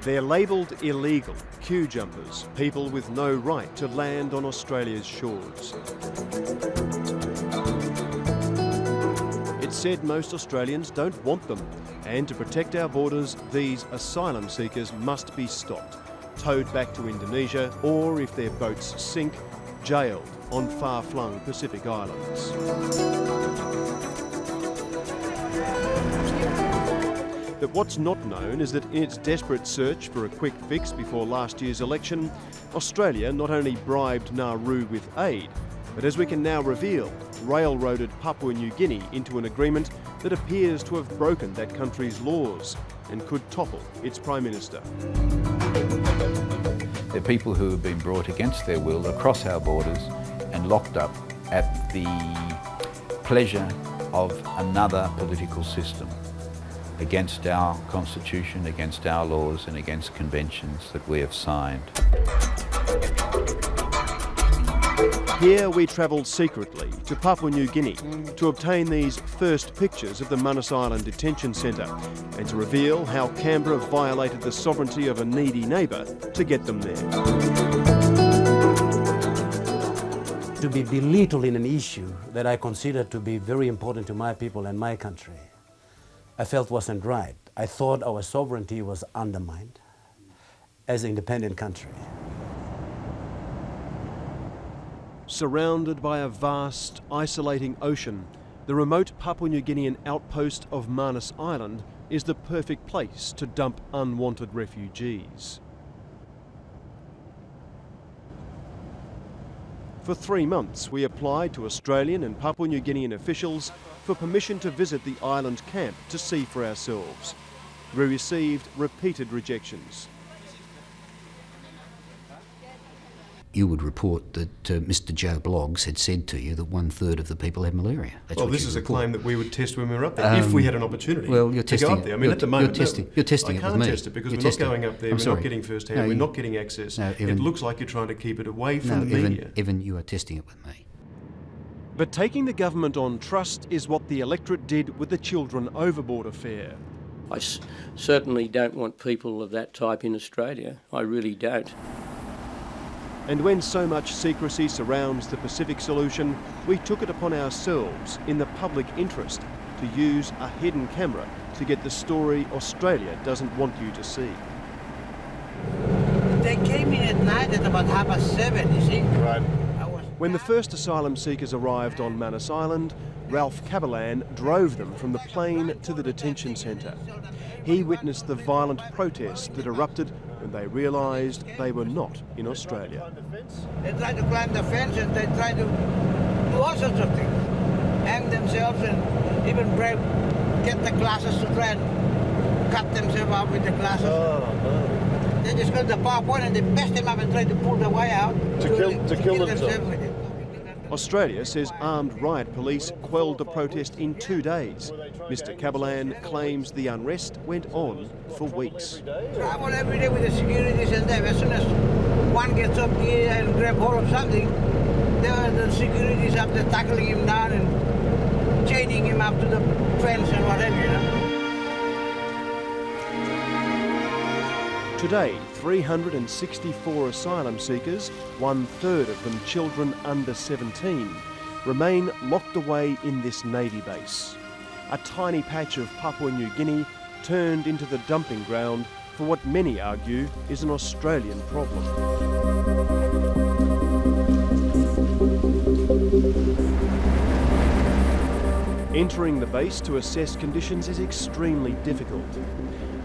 They're labelled illegal, queue jumpers, people with no right to land on Australia's shores. It's said most Australians don't want them, and to protect our borders, these asylum seekers must be stopped, towed back to Indonesia, or if their boats sink, jailed on far-flung Pacific islands. But what's not known is that in its desperate search for a quick fix before last year's election, Australia not only bribed Nauru with aid, but as we can now reveal, railroaded Papua New Guinea into an agreement that appears to have broken that country's laws and could topple its Prime Minister. They're people who have been brought against their will across our borders and locked up at the pleasure of another political system, against our constitution, against our laws and against conventions that we have signed. Here we travelled secretly to Papua New Guinea to obtain these first pictures of the Manus Island detention centre and to reveal how Canberra violated the sovereignty of a needy neighbour to get them there. To be belittled in an issue that I consider to be very important to my people and my country, I felt wasn't right. I thought our sovereignty was undermined as an independent country. Surrounded by a vast, isolating ocean, the remote Papua New Guinean outpost of Manus Island is the perfect place to dump unwanted refugees. For 3 months, we applied to Australian and Papua New Guinean officials for permission to visit the island camp to see for ourselves. We received repeated rejections. You would report that Mr. Joe Bloggs had said to you that 1/3 of the people had malaria. That's well, this is a claim that we would test when we were up there, if we had an opportunity to go up there. I mean, at the moment, you're testing it with me. I can't test it because we're not going up there, we're not getting first hand, we're not getting access. It looks like you're trying to keep it away from the media. Evan, you are testing it with me. But taking the government on trust is what the electorate did with the Children Overboard affair. I certainly don't want people of that type in Australia. I really don't. And when so much secrecy surrounds the Pacific solution, we took it upon ourselves, in the public interest, to use a hidden camera to get the story Australia doesn't want you to see. They came in at night at about 7:30, you see. Right. When the first asylum seekers arrived on Manus Island, Ralph Cabalan drove them from the plane to the detention centre. He witnessed the violent protest that erupted when they realised they were not in Australia. They tried to climb the fence and they tried to do all sorts of things. Hang themselves and even get the glasses to try and cut themselves out with the glasses. They just got the power point and they messed him up and tried to pull the wire out to kill themselves with it. Australia says armed riot police quelled the protest in 2 days. Mr. Cabalan claims the unrest went on for weeks. Travel every day with the securities and them. As soon as one gets up here and grab hold of something, the securities up there tackling him down and chaining him up to the fence and whatever, you know. Today, 364 asylum seekers, 1/3 of them children under 17, remain locked away in this Navy base. A tiny patch of Papua New Guinea turned into the dumping ground for what many argue is an Australian problem. Entering the base to assess conditions is extremely difficult.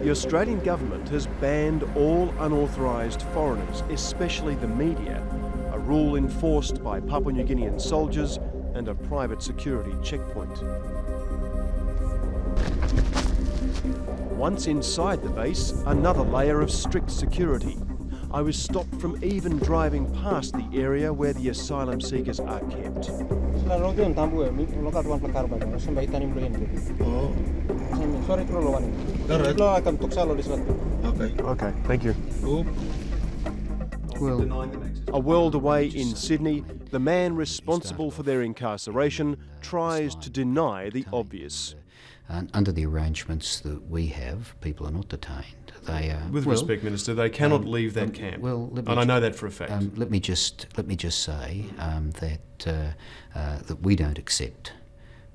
The Australian government has banned all unauthorised foreigners, especially the media, a rule enforced by Papua New Guinean soldiers and a private security checkpoint. Once inside the base, another layer of strict security. I was stopped from even driving past the area where the asylum seekers are kept. Okay, thank you. A world away in Sydney, the man responsible for their incarceration tries to deny the obvious. Under the arrangements that we have, people are not detained. They are. With respect, Minister, they cannot leave that camp. And I know that for a fact. Let me just say that we don't accept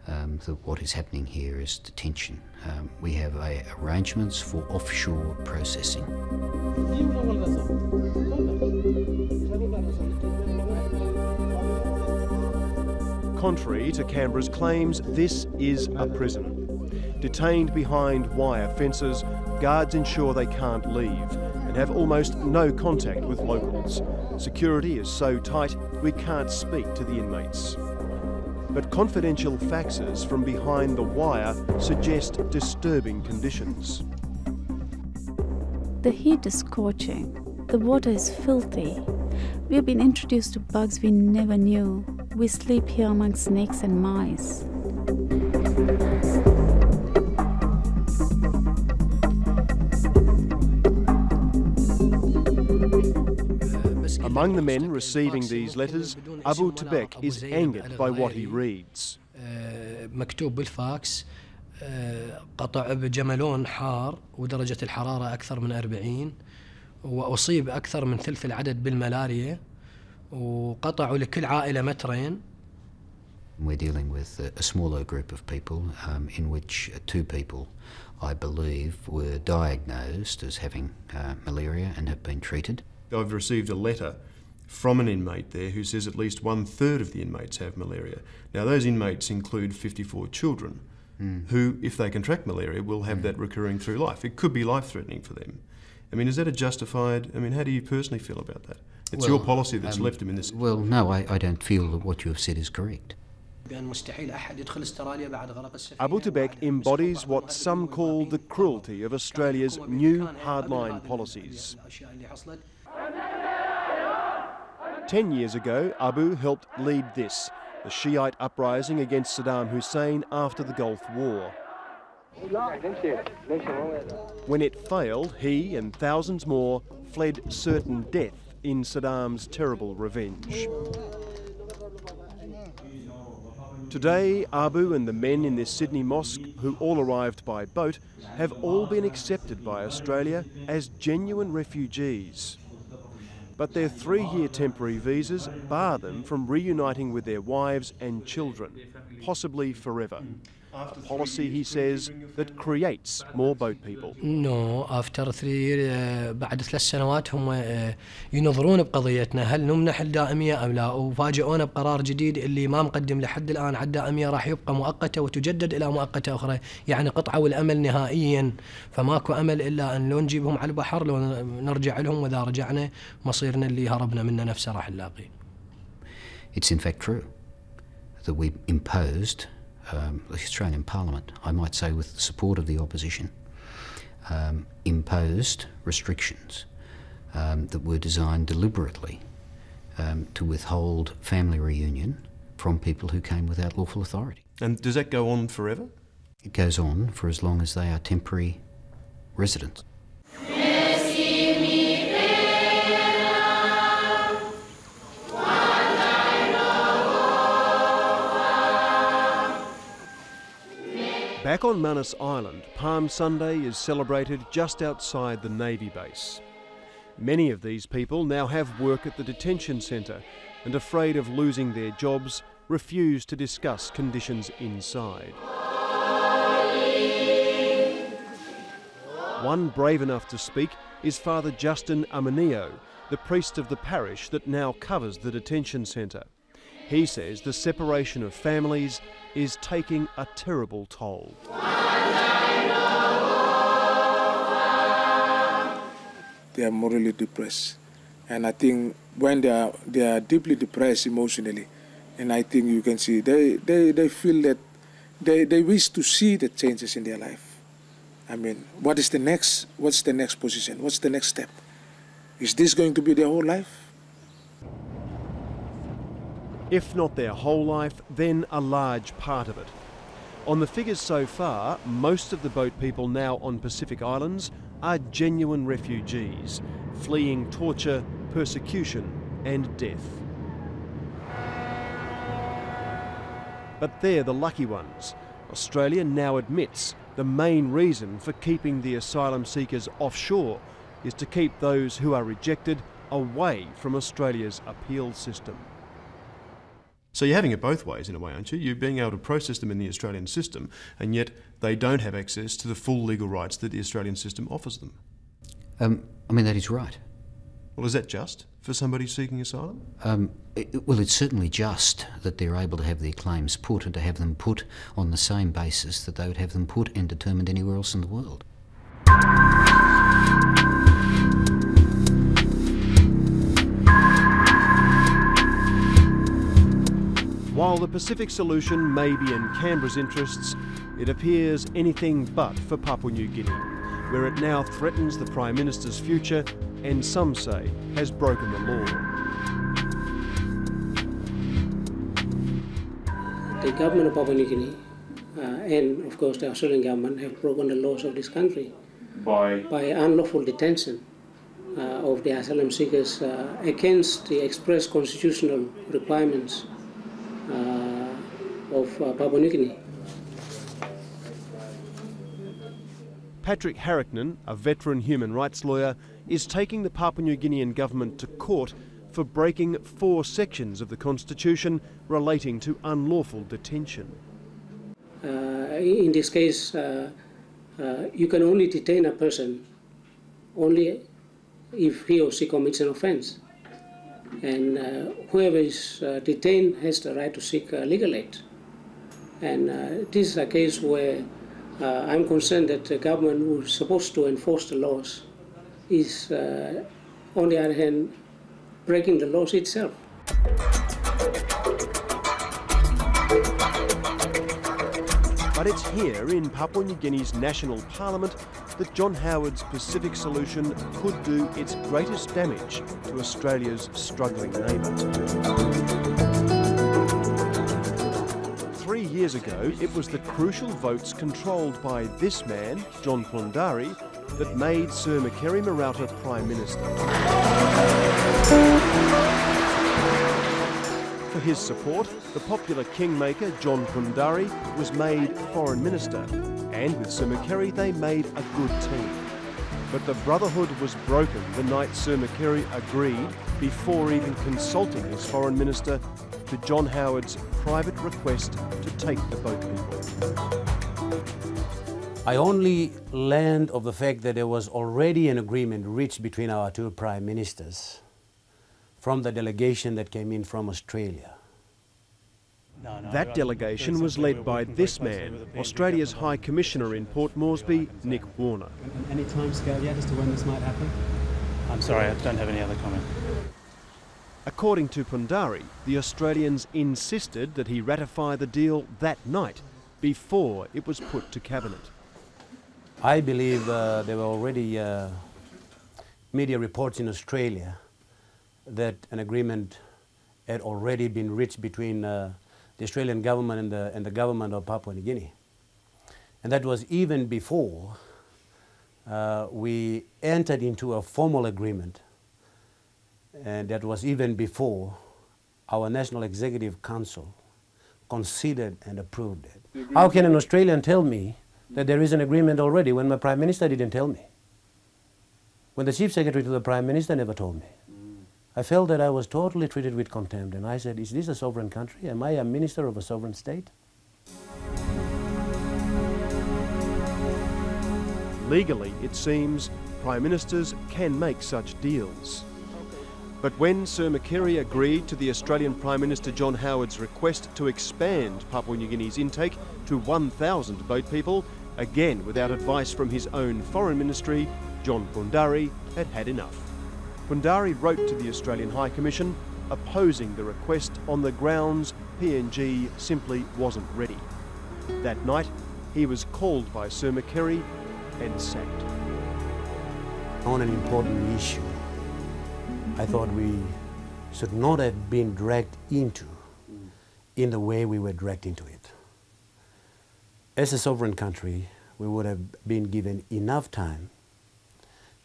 that what is happening here is detention. We have arrangements for offshore processing. Contrary to Canberra's claims, this is a prison. Detained behind wire fences, guards ensure they can't leave and have almost no contact with locals. Security is so tight we can't speak to the inmates. But confidential faxes from behind the wire suggest disturbing conditions. The heat is scorching. The water is filthy. We have been introduced to bugs we never knew. We sleep here among snakes and mice. Among the men receiving these letters, Abu Tebek is angered by what he reads. مكتوب بالفاكس قطع بجملون حار ودرجة الحرارة أكثر من 40 وأصيب أكثر من ثلث العدد بالملاريا وقطعوا لكل عائلة مترين. We're dealing with a smaller group of people in which 2 people, I believe, were diagnosed as having malaria and have been treated. I've received a letter from an inmate there who says at least 1/3 of the inmates have malaria. Now those inmates include 54 children who, if they contract malaria, will have that recurring through life. It could be life-threatening for them. I mean, is that a justified... I mean, how do you personally feel about that? It's your policy that's left them in this... Well, no, I don't feel that what you have said is correct. Abu Tebek embodies what some call the cruelty of Australia's new hardline policies. 10 years ago, Abu helped lead this, the Shiite uprising against Saddam Hussein after the Gulf War. When it failed, he and thousands more fled certain death in Saddam's terrible revenge. Today, Abu and the men in this Sydney mosque, who all arrived by boat, have all been accepted by Australia as genuine refugees. But their 3-year temporary visas bar them from reuniting with their wives and children, possibly forever. A policy, he says, that creates more boat people. No, after 3 بعد 3 سنوات هم ينظرون بقضيتنا هل نمنح الدائمية أم لا، وفاجئونا بقرار جديد اللي ما مقدم لحد الآن على الدائمية راح يبقى مؤقتة وتجدد إلى مؤقتة أخرى، يعني قطعوا الأمل نهائيا، فماكو أمل إلا أن لو نجيبهم على البحر لو نرجع لهم، وإذا رجعنا مصيرنا اللي هربنا منه نفسه راح نلاقيه. It's in fact true that we imposed the Australian Parliament, I might say with the support of the opposition, imposed restrictions that were designed deliberately to withhold family reunion from people who came without lawful authority. And does that go on forever? It goes on for as long as they are temporary residents. Back on Manus Island, Palm Sunday is celebrated just outside the Navy base. Many of these people now have work at the detention centre and, afraid of losing their jobs, refuse to discuss conditions inside. One brave enough to speak is Father Justin Amanio, the priest of the parish that now covers the detention centre. He says the separation of families is taking a terrible toll. They are morally depressed, and I think when they are deeply depressed emotionally, and I think you can see they feel that they wish to see the changes in their life. I mean, what's the next position? What's the next step? Is this going to be their whole life? If not their whole life, then a large part of it. On the figures so far, most of the boat people now on Pacific Islands are genuine refugees, fleeing torture, persecution and death. But they're the lucky ones. Australia now admits the main reason for keeping the asylum seekers offshore is to keep those who are rejected away from Australia's appeal system. So you're having it both ways in a way, aren't you? You're being able to process them in the Australian system, and yet they don't have access to the full legal rights that the Australian system offers them. I mean, that is right. Well, is that just for somebody seeking asylum? Well, it's certainly just that they're able to have their claims put and to have them put on the same basis that they would have them put and determined anywhere else in the world. While the Pacific solution may be in Canberra's interests, it appears anything but for Papua New Guinea, where it now threatens the Prime Minister's future and some say has broken the law. The government of Papua New Guinea and of course the Australian government have broken the laws of this country by unlawful detention of the asylum seekers against the express constitutional requirements of Papua New Guinea. Patrick Harricknen, a veteran human rights lawyer, is taking the Papua New Guinean government to court for breaking 4 sections of the constitution relating to unlawful detention. In this case, you can only detain a person only if he or she commits an offence. And whoever is detained has the right to seek legal aid. And this is a case where I'm concerned that the government who is supposed to enforce the laws is, on the other hand, breaking the laws itself. But it's here in Papua New Guinea's national parliament that John Howard's Pacific solution could do its greatest damage to Australia's struggling neighbour. 3 years ago, it was the crucial votes controlled by this man, John Pundari, that made Sir Mekere Mourata Prime Minister. For his support, the popular kingmaker John Pundari was made Foreign Minister, and with Sir Mekere they made a good team. But the brotherhood was broken the night Sir Mekere agreed, before even consulting his Foreign Minister, to John Howard's private request to take the boat people. I only learned of the fact that there was already an agreement reached between our 2 Prime Ministers from the delegation that came in from Australia. That delegation was led by this man, Australia's High Commissioner in Port Moresby, Nick Warner. Any time scale yet as to when this might happen? I'm sorry, I don't have any other comment. According to Pundari, the Australians insisted that he ratify the deal that night, before it was put to Cabinet. I believe there were already media reports in Australia that an agreement had already been reached between the Australian government and the government of Papua New Guinea. And that was even before we entered into a formal agreement, and that was even before our National Executive Council considered and approved it. How can an Australian tell me that there is an agreement already when my Prime Minister didn't tell me? When the Chief Secretary to the Prime Minister never told me. I felt that I was totally treated with contempt, and I said, is this a sovereign country? Am I a minister of a sovereign state? Legally, it seems, Prime Ministers can make such deals. But when Sir Mekere agreed to the Australian Prime Minister John Howard's request to expand Papua New Guinea's intake to 1,000 boat people, again without advice from his own Foreign Ministry, John Pundari had had enough. Pundari wrote to the Australian High Commission opposing the request on the grounds PNG simply wasn't ready. That night, he was called by Sir Mekere and sacked. On an important issue, I thought we should not have been dragged into in the way we were dragged into it. As a sovereign country, we would have been given enough time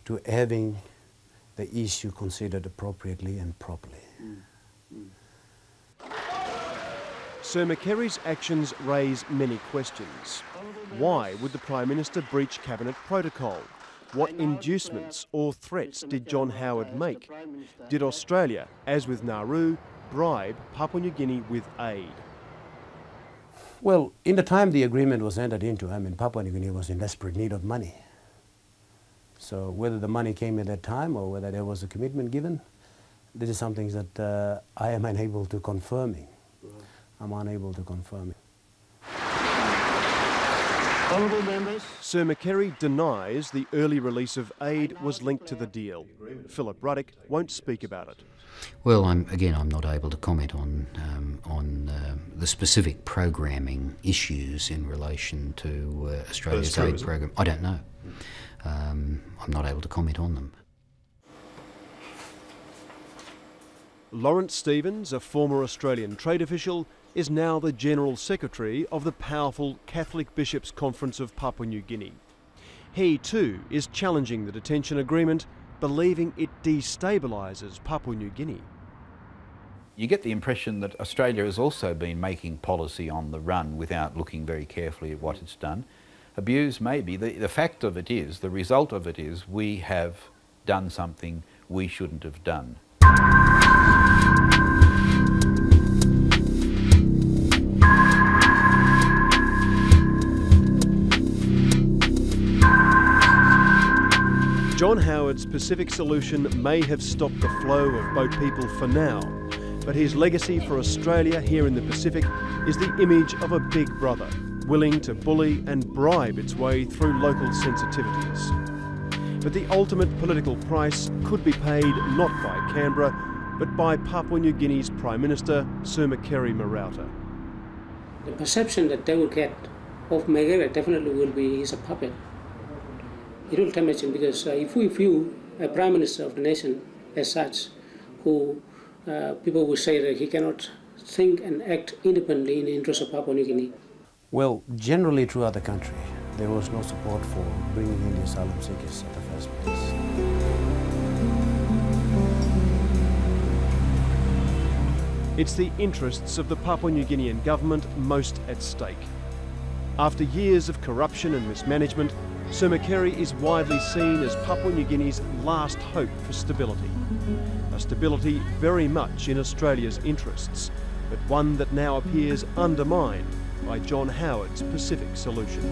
to having the issue considered appropriately and properly. Sir Mekere's actions raise many questions. Why would the Prime Minister breach Cabinet protocol? What inducements or threats did John Howard make? Did Australia, as with Nauru, bribe Papua New Guinea with aid? Well, in the time the agreement was entered into, Papua New Guinea was in desperate need of money. So whether the money came at that time or whether there was a commitment given, this is something that I am unable to confirm. I'm unable to confirm it. Honourable members. Sir Mekere denies the early release of aid was linked to the deal. Philip Ruddock won't speak about it. Well, I'm not able to comment on the specific programming issues in relation to Australia's aid program. I don't know. I'm not able to comment on them. Lawrence Stevens, a former Australian trade official, is now the General Secretary of the powerful Catholic Bishops' Conference of Papua New Guinea. He too is challenging the detention agreement, believing it destabilises Papua New Guinea. You get the impression that Australia has also been making policy on the run without looking very carefully at what it's done. Abuse maybe. The fact of it is, the result of it is, we have done something we shouldn't have done. John Howard's Pacific solution may have stopped the flow of boat people for now, but his legacy for Australia here in the Pacific is the image of a big brother, willing to bully and bribe its way through local sensitivities. But the ultimate political price could be paid not by Canberra, but by Papua New Guinea's Prime Minister, Sir Mekere Mourata. The perception that they will get of Mekere definitely will be he's a puppet. It will damage him because if we view a Prime Minister of the nation as such, who people will say that he cannot think and act independently in the interest of Papua New Guinea. Well, generally throughout the country, there was no support for bringing in the asylum seekers in the first place. It's the interests of the Papua New Guinean government most at stake. After years of corruption and mismanagement, Sir Mekere is widely seen as Papua New Guinea's last hope for stability. A stability very much in Australia's interests, but one that now appears undermined by John Howard's Pacific solution.